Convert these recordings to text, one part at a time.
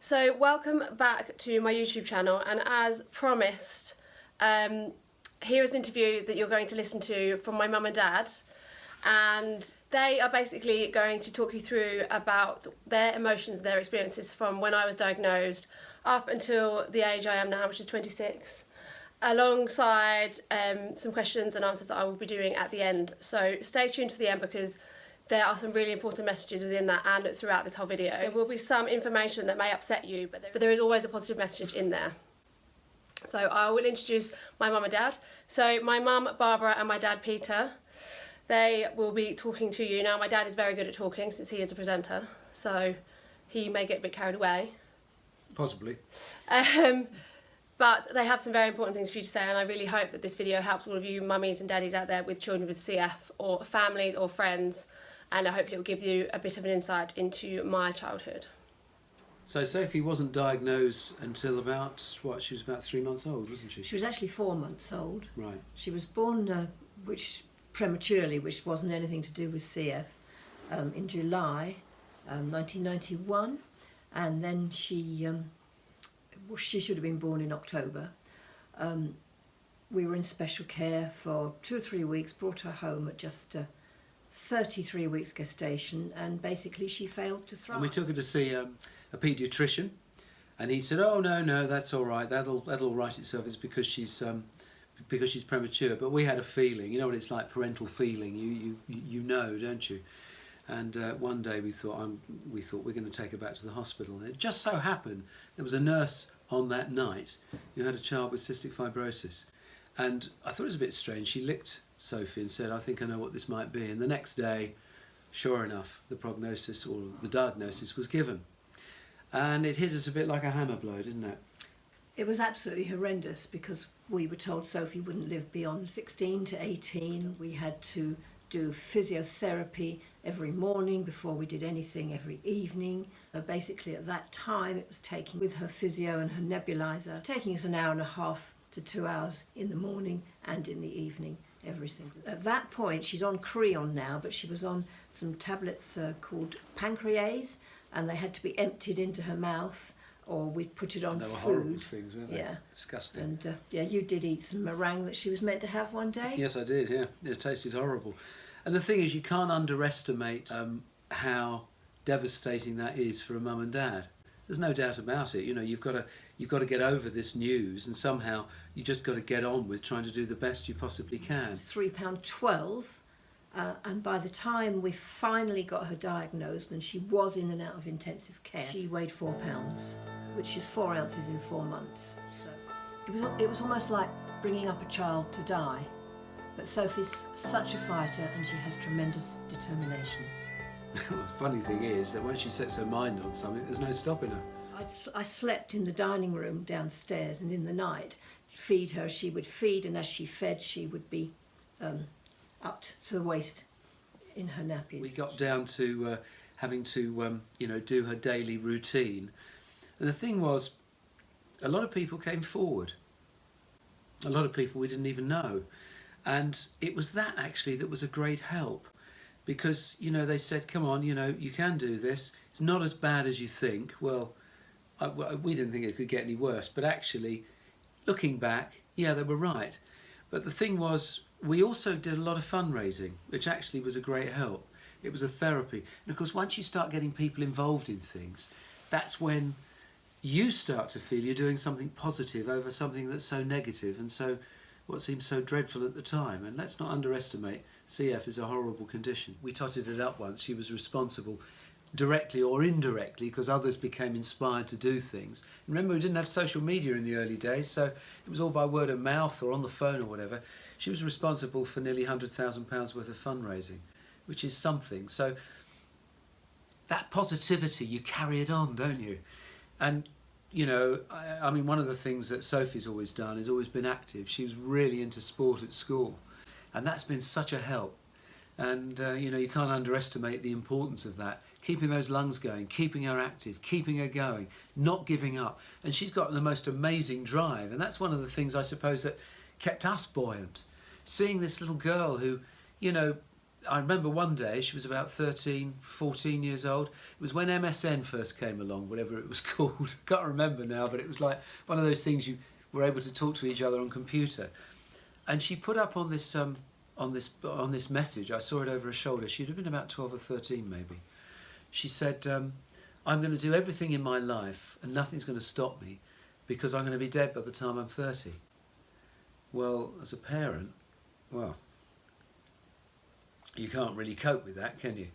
So welcome back to my YouTube channel, and as promised, here is an interview that you're going to listen to from my mum and dad, and they are basically going to talk you through about their emotions, their experiences from when I was diagnosed up until the age I am now, which is 26, alongside some questions and answers that I will be doing at the end. So stay tuned for the end, because there are some really important messages within that and throughout this whole video. There will be some information that may upset you, but there is always a positive message in there. So I will introduce my mum and dad. So my mum, Barbara, and my dad, Peter, they will be talking to you. Now, my dad is very good at talking since he is a presenter, so he may get a bit carried away. Possibly. But they have some very important things for you to say, and I really hope that this video helps all of you mummies and daddies out there with children with CF, or families or friends, and hopefully it will give you a bit of an insight into my childhood. So Sophie wasn't diagnosed until about, what, she was about 3 months old, wasn't she? She was actually 4 months old. Right. She was born prematurely, which wasn't anything to do with CF, in July 1991, and then she should have been born in October. We were in special care for 2 or 3 weeks, brought her home at just 33 weeks gestation, and basically she failed to thrive. And we took her to see a paediatrician, and he said, "Oh no, that's all right. That'll right itself. It's because she's premature." But we had a feeling. You know what it's like, parental feeling. You know, don't you? And one day we thought we're going to take her back to the hospital. And it just so happened there was a nurse on that night who had a child with cystic fibrosis, and I thought it was a bit strange. She licked Sophie and said, "I think I know what this might be." And the next day, sure enough, the prognosis or the diagnosis was given, and it hit us a bit like a hammer blow, didn't it? It was absolutely horrendous, because we were told Sophie wouldn't live beyond 16 to 18. We had to do physiotherapy every morning before we did anything, every evening. So basically at that time it was taking, with her physio and her nebulizer, taking us 1.5 hours to 2 hours in the morning and in the evening, every single day. At that point she's on Creon now, but she was on some tablets called pancrease, and they had to be emptied into her mouth, or we'd put it on They were food. horrible things, weren't they? Yeah. Disgusting. And yeah, you did eat some meringue that she was meant to have one day. Yes, I did. Yeah, it tasted horrible. And the thing is, you can't underestimate how devastating that is for a mum and dad. There's no doubt about it. You know, you've got to get over this news, and somehow you just got to get on with trying to do the best you possibly can. It's £3.12, and by the time we finally got her diagnosed, when she was in and out of intensive care, she weighed 4 pounds, which is 4 ounces in 4 months. So it was almost like bringing up a child to die. But Sophie's such a fighter, and she has tremendous determination. The funny thing is that when she sets her mind on something, there's no stopping her. I slept in the dining room downstairs, and in the night, feed her, she would feed, and as she fed, she would be up to the waist in her nappies. We got down to having to, do her daily routine. And the thing was, a lot of people came forward. A lot of people we didn't even know. And it was that actually that was a great help, because, they said, "Come on, you can do this. It's not as bad as you think." Well, we didn't think it could get any worse, but actually, looking back, yeah, they were right. But the thing was, we also did a lot of fundraising, which actually was a great help. It was a therapy. And of course, once you start getting people involved in things, that's when you start to feel you're doing something positive over something that's so negative and so what seemed so dreadful at the time. And let's not underestimate, CF is a horrible condition. We totted it up once. She was responsible, directly or indirectly, because others became inspired to do things. Remember, we didn't have social media in the early days, so it was all by word of mouth or on the phone or whatever. She was responsible for nearly £100,000 worth of fundraising, which is something. So that positivity, you carry it on, don't you? And I mean, one of the things that Sophie's always done is always been active. She was really into sport at school, and that's been such a help. And you can't underestimate the importance of that. Keeping those lungs going, keeping her active, keeping her going, not giving up. And she's got the most amazing drive, and that's one of the things I suppose that kept us buoyant. Seeing this little girl who, I remember one day, she was about 13, 14 years old. It was when MSN first came along, whatever it was called. I can't remember now, but it was like one of those things you were able to talk to each other on computer. And she put up on this message, I saw it over her shoulder, she'd have been about 12 or 13 maybe. She said, I'm going to do everything in my life and nothing's going to stop me because I'm going to be dead by the time I'm 30. Well, as a parent, well, you can't really cope with that, can you?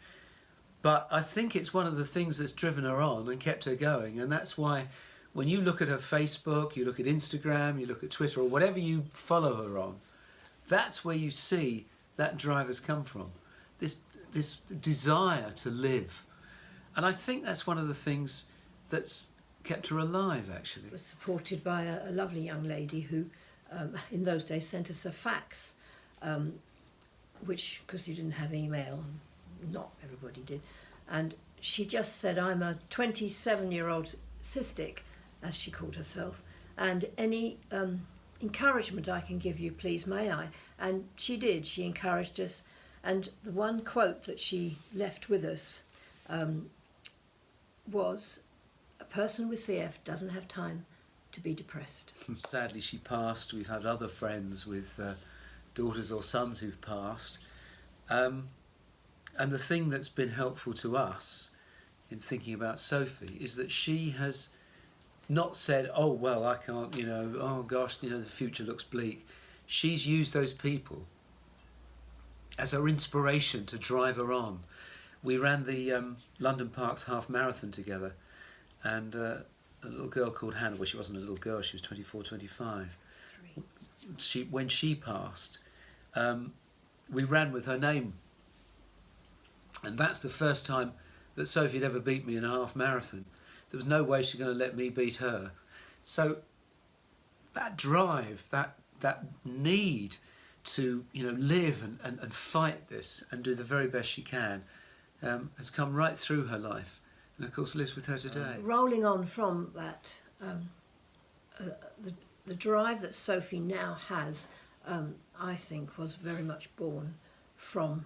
But I think it's one of the things that's driven her on and kept her going, and that's why when you look at her Facebook, you look at Instagram, you look at Twitter, or whatever you follow her on, that's where you see that drive has come from. This desire to live. And I think that's one of the things that's kept her alive, actually. It was supported by a lovely young lady who, in those days, sent us a fax, which, because you didn't have email, not everybody did, and she just said, I'm a 27-year-old cystic, as she called herself, and any encouragement I can give you, please, may I? And she did. She encouraged us, and the one quote that she left with us was, a person with CF doesn't have time to be depressed. Sadly, she passed. We've had other friends with daughters or sons who've passed. And the thing that's been helpful to us in thinking about Sophie is that she has not said, oh, well, I can't, oh, gosh, the future looks bleak. She's used those people as her inspiration to drive her on. We ran the London Parks half marathon together, and a little girl called Hannah, well, she wasn't a little girl, she was 24, 25. When she passed, we ran with her name. And that's the first time that Sophie had ever beat me in a half marathon. There was no way she's going to let me beat her. So that drive, that need to live and fight this and do the very best she can has come right through her life, and of course lives with her today. Rolling on from that, the drive that Sophie now has, I think, was very much born from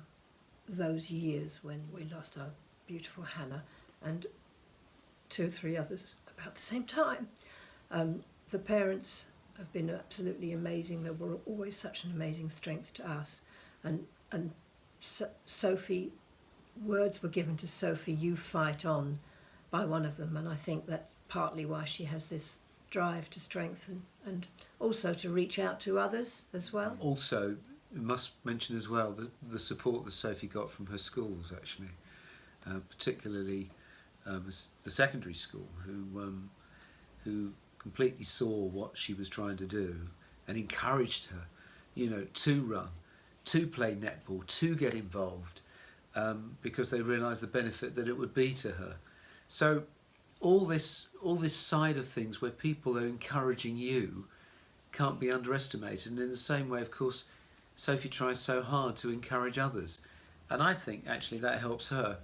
those years when we lost our beautiful Hannah and 2 or 3 others about the same time. The parents have been absolutely amazing. They were always such an amazing strength to us, and Sophie, words were given to Sophie, you fight on, by one of them, and I think that's partly why she has this drive to strengthen and also to reach out to others as well. Also, we must mention as well the support that Sophie got from her schools, actually, particularly the secondary school, who completely saw what she was trying to do and encouraged her, to run, to play netball, to get involved, because they realised the benefit that it would be to her. So all this side of things where people are encouraging you can't be underestimated. And in the same way, of course, Sophie tries so hard to encourage others. And I think actually that helps her,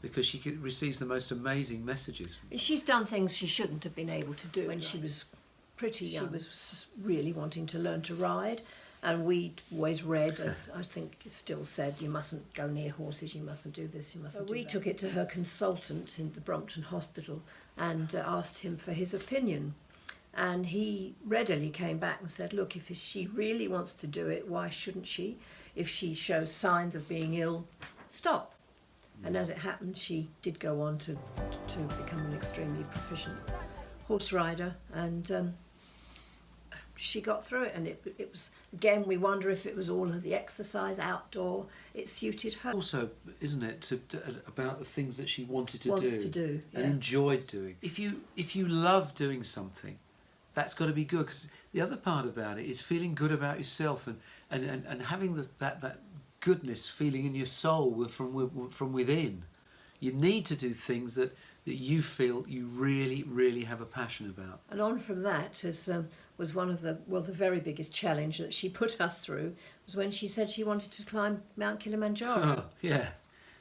because she receives the most amazing messages. She's done things she shouldn't have been able to do when she was pretty young. She was really wanting to learn to ride, and we'd always read, as I think it's still said, you mustn't go near horses, you mustn't do this, you mustn't do that. We took it to her consultant in the Brompton Hospital and asked him for his opinion. And he readily came back and said, look, if she really wants to do it, why shouldn't she? If she shows signs of being ill, stop. And as it happened, she did go on to become an extremely proficient horse rider, and she got through it. And it was, again, we wonder if it was all of the exercise outdoor, it suited her. Also, isn't it, about the things that she wanted to do yeah. And enjoyed doing. If you love doing something, that's got to be good, because the other part about it is feeling good about yourself and having that goodness feeling in your soul from within. You need to do things that you feel you really, really have a passion about. And on from that was one of the very biggest challenge that she put us through, was when she said she wanted to climb Mount Kilimanjaro. Oh, yeah,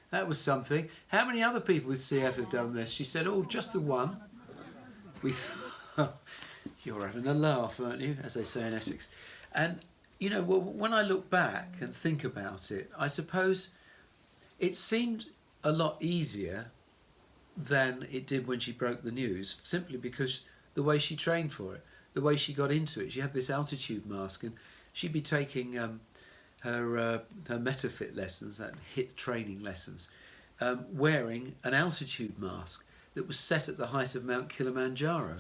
that was something. How many other people with CF have done this? She said, oh, just the one. You're having a laugh, aren't you, as they say in Essex. And you know, when I look back and think about it, I suppose it seemed a lot easier than it did when she broke the news, simply because the way she trained for it, the way she got into it. She had this altitude mask, and she'd be taking her MetaFit lessons, that HIIT training lessons, wearing an altitude mask that was set at the height of Mount Kilimanjaro.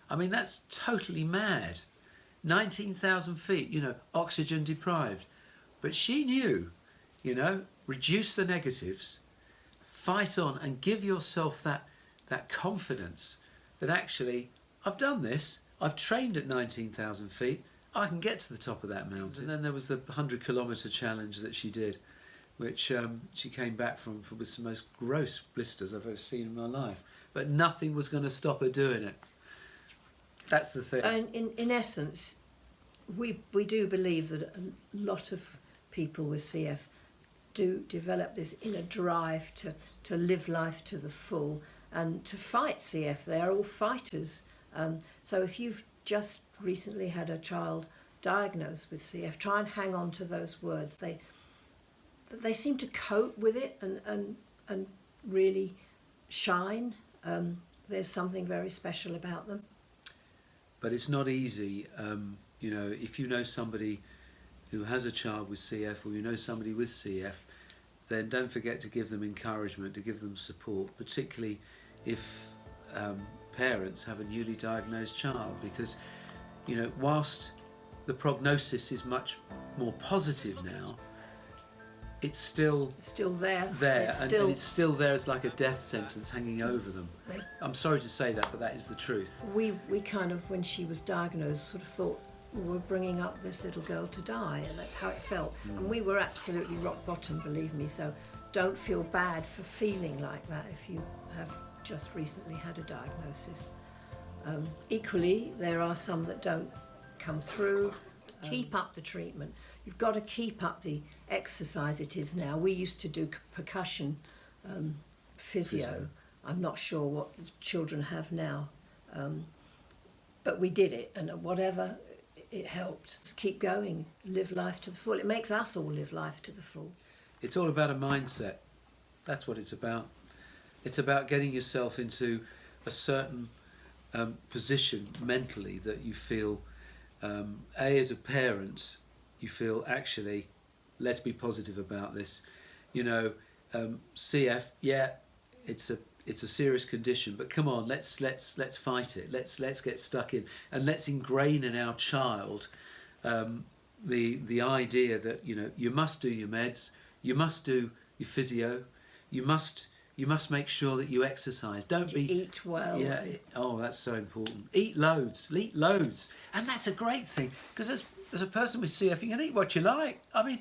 I mean, that's totally mad. 19,000 feet, you know, oxygen deprived. But she knew, you know, reduce the negatives, fight on, and give yourself that confidence that actually, I've done this, I've trained at 19,000 feet, I can get to the top of that mountain. And then there was the 100-kilometre challenge that she did, which she came back from with some most gross blisters I've ever seen in my life. But nothing was going to stop her doing it. That's the thing. So in essence, we do believe that a lot of people with CF do develop this inner drive to live life to the full and to fight CF. They are all fighters. So if you've just recently had a child diagnosed with CF, try and hang on to those words. They seem to cope with it and really shine. There's something very special about them. But it's not easy. You know, if you know somebody who has a child with CF, or you know somebody with CF, then don't forget to give them encouragement, to give them support, particularly if parents have a newly diagnosed child, because, you know, whilst the prognosis is much more positive now, it's still there. and it's still there as like a death sentence hanging over them. I'm sorry to say that, but that is the truth. We kind of, when she was diagnosed, sort of thought, we're bringing up this little girl to die, and that's how it felt. And we were absolutely rock bottom, believe me, so don't feel bad for feeling like that if you have just recently had a diagnosis. Equally, there are some that don't come through. Keep up the treatment. You've got to keep up the exercise it is now. We used to do percussion physio. I'm not sure what children have now, but we did it, and whatever, it helped. Just keep going, live life to the full. It makes us all live life to the full. It's all about a mindset. That's what it's about. It's about getting yourself into a certain position mentally that you feel, as a parent, you feel, actually, let's be positive about this. You know, CF, yeah, it's a serious condition, but come on, let's fight it. Let's get stuck in, and let's ingrain in our child the idea that, you know, you must do your meds, you must do your physio, you must make sure that you exercise. Eat well. Yeah. Oh, that's so important. Eat loads, and that's a great thing, because as a person with CF, you can eat what you like. I mean,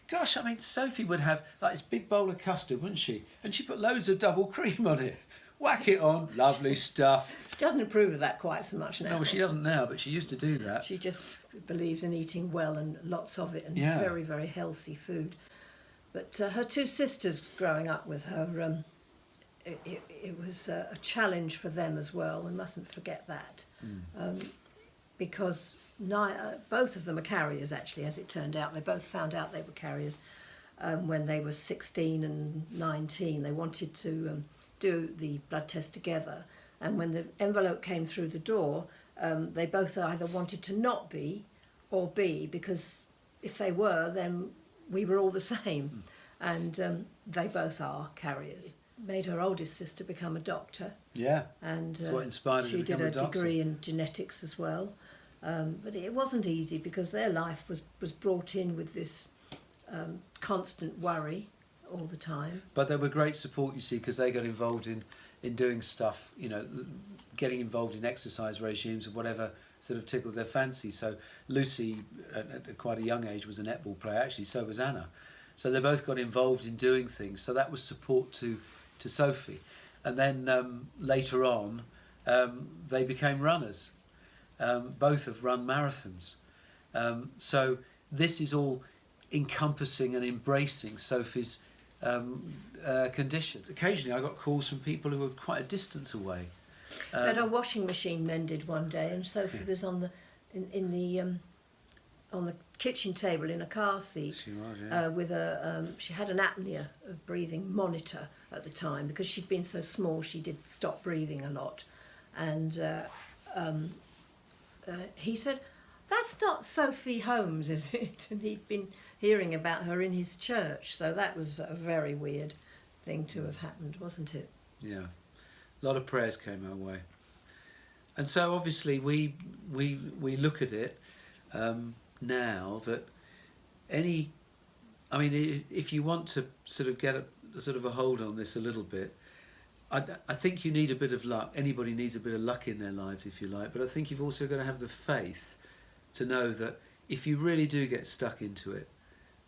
gosh, Sophie would have like this big bowl of custard, wouldn't she? And she put loads of double cream on it. Whack it on, lovely stuff. She doesn't approve of that quite so much now. No, well, she doesn't now, but she used to do that. She just believes in eating well and lots of it, and very, very healthy food. But her two sisters growing up with her, it was a challenge for them as well. We mustn't forget that. Because both of them are carriers, actually, as it turned out. They both found out they were carriers when they were 16 and 19. They wanted to do the blood test together. And when the envelope came through the door, they both either wanted to not be or be, because if they were, then we were all the same. And they both are carriers. Made her oldest sister become a doctor. Yeah, and that's what inspired her to become a doctor. She did a degree in genetics as well. But it wasn't easy, because their life was brought in with this constant worry all the time. But they were great support, you see, because they got involved in doing stuff, you know, getting involved in exercise regimes or whatever sort of tickled their fancy. So Lucy, at quite a young age, was a netball player. Actually, so was Anna. So they both got involved in doing things. So that was support to Sophie. And then later on, they became runners. Both have run marathons. So this is all encompassing and embracing Sophie's condition. Occasionally I got calls from people who were quite a distance away. Had a washing machine mended one day, and Sophie was on in the on the kitchen table in a car seat. She was, yeah. With a she had an apnea of breathing monitor at the time, because she'd been so small she did stop breathing a lot, and he said, "That's not Sophie Holmes, is it?" And he'd been hearing about her in his church, so that was a very weird thing to have happened, wasn't it? Yeah, a lot of prayers came our way, and so obviously we look at it now that if you want to sort of get a hold on this a little bit, I think you need a bit of luck. Anybody needs a bit of luck in their lives, if you like, but I think you've also got to have the faith to know that if you really do get stuck into it,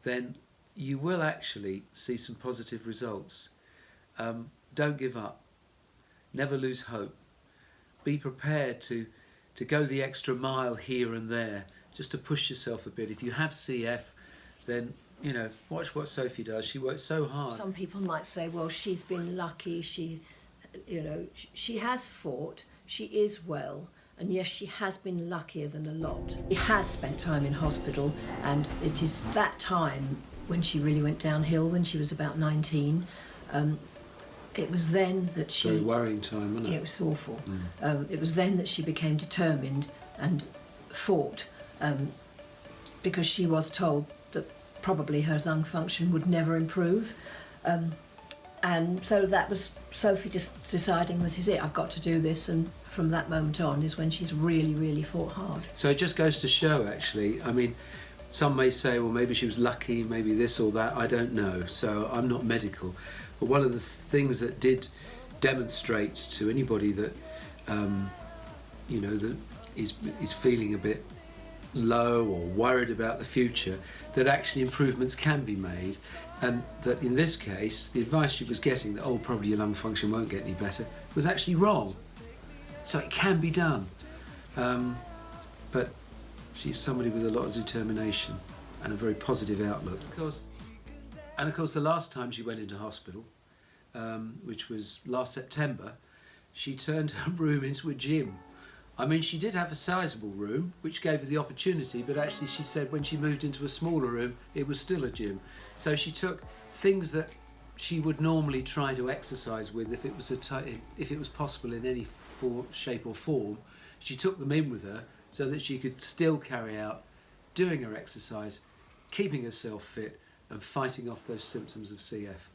then you will actually see some positive results. Don't give up. Never lose hope. Be prepared to go the extra mile here and there, just to push yourself a bit. If you have CF, then, you know, watch what Sophie does. She works so hard. Some people might say, well, she's been lucky. She has fought. She is well. And yes, she has been luckier than a lot. She has spent time in hospital, and it is that time when she really went downhill, when she was about 19. It was then that she... Very worrying time, wasn't it? It was awful. It was then that she became determined and fought, because she was told that probably her lung function would never improve. And so that was Sophie just deciding, this is it, I've got to do this, and from that moment on is when she's really, really fought hard. So it just goes to show, actually, I mean, some may say, well, maybe she was lucky, maybe this or that, I don't know, so I'm not medical. But one of the things that did demonstrate to anybody that, that is feeling a bit low or worried about the future, that actually improvements can be made, and that in this case the advice she was getting that, oh, probably your lung function won't get any better, was actually wrong. So it can be done, but she's somebody with a lot of determination and a very positive outlook. And of course the last time she went into hospital, which was last September, she turned her room into a gym. I mean, she did have a sizable room, which gave her the opportunity, but actually she said when she moved into a smaller room, it was still a gym. So she took things that she would normally try to exercise with if it was possible in any shape or form. She took them in with her so that she could still carry out doing her exercise, keeping herself fit and fighting off those symptoms of CF.